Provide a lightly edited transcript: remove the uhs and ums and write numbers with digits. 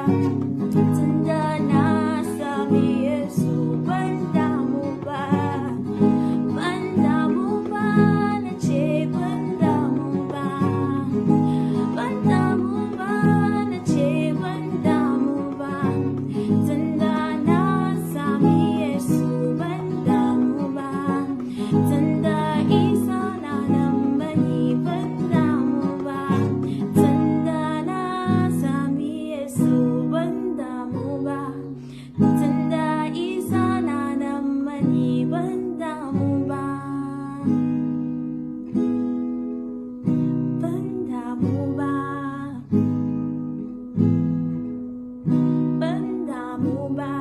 Tanda na sa Yesu, banda mo ba? Banda mo ba? Nache, banda mo ba? Banda mo ba? Nache, banda mo ba? Tanda na sa Yesu, banda mo ba? Tanda isa na naman, banda mo ba? Tanda na sa Yesu, banda mo ba? Tanda isa na naman, banda mo ba? Banda mo ba? Banda mo ba?